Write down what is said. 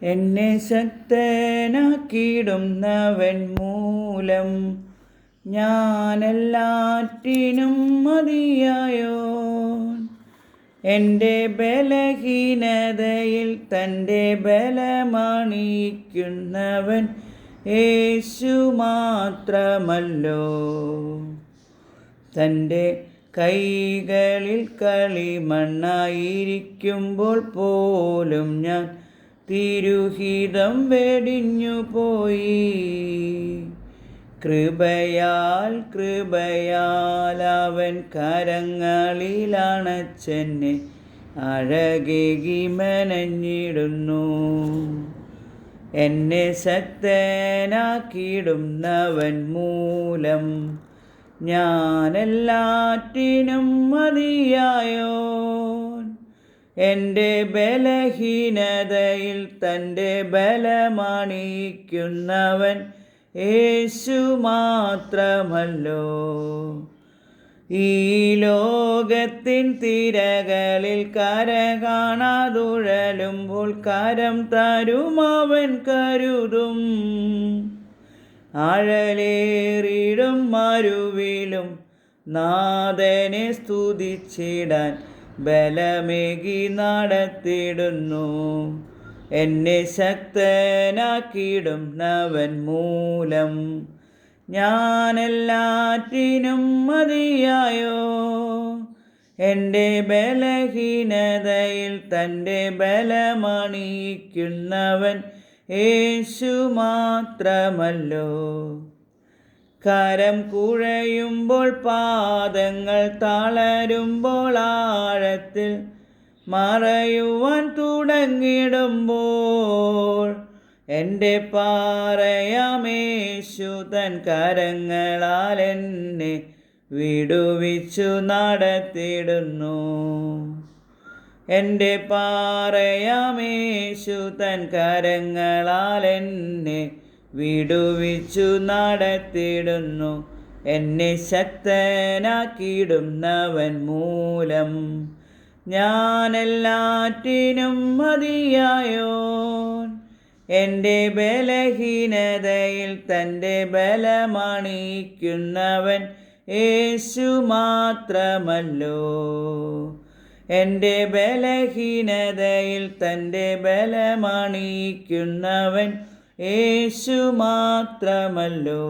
എന്നെ ശക്തനാക്കിയിടുന്നവൻ മൂലം ഞാനെല്ലാറ്റിനും മതിയായോൻ. എൻ്റെ ബലഹീനതയിൽ തൻ്റെ ബലമണിയിക്കുന്നവൻ യേശു മാത്രമല്ലോ. തൻ്റെ കൈകളിൽ കളിമണ്ണായിരിക്കുമ്പോൾ പോലും ഞാൻ തിരുഹിതം വെടിഞ്ഞു പോയി. കൃപയാൽ അവൻ കരങ്ങളിലണച്ചെന്നെ അഴകേകി മെനഞ്ഞിടുന്നു. എന്നെ ശക്തനാക്കിയിടുന്നവൻ മൂലം ഞാനെല്ലാറ്റിനും മതിയായോൻ. എൻ്റെ ബലഹീനതയിൽ തൻ്റെ ബലമണിയിക്കുന്നവൻ യേശു മാത്രമല്ലോ. ഈ ലോകത്തിൻ തിരകളിൽ കര കാണാതുഴലുമ്പോൾ കരം തരുമവൻ കരുതും. ആഴലേറിടും മരുവിലും നാഥനെ സ്തുതിച്ചിടാൻ ബലമേകി നടത്തിടുന്നു. എന്നെ ശക്തനാക്കിയിടുന്നവൻ മൂലം ഞാനെല്ലാറ്റിനും മതിയായോ. എൻ്റെ ബലഹീനതയിൽ തൻ്റെ ബലമണിയിക്കുന്നവൻ യേശു മാത്രമല്ലോ. കരം കുഴയുമ്പോൾ പാദങ്ങൾ തളരുമ്പോൾ ആഴത്തിൽ മറയുവാൻ തുടങ്ങിടുമ്പോൾ എൻ്റെ പാറയാമേശു തൻ കരങ്ങളാൽ എന്നെ വിടുവിച്ചു നടത്തിടുന്നു. എൻ്റെ പാറയാമേശു തൻ കരങ്ങളാൽ എന്നെ വിടുവിച്ചു നടത്തിടുന്നു. എന്നെ ശക്തനാക്കിയിടുന്നവൻ മൂലം ഞാനെല്ലാറ്റിനും മതിയായോൻ. എൻ്റെ ബലഹീനതയിൽ തൻ്റെ ബലമണിയിക്കുന്നവൻ യേശു മാത്രമല്ലോ. എൻ്റെ ബലഹീനതയിൽ തൻ്റെ ബലമണിയിക്കുന്നവൻ യേശു മാത്രമല്ലോ.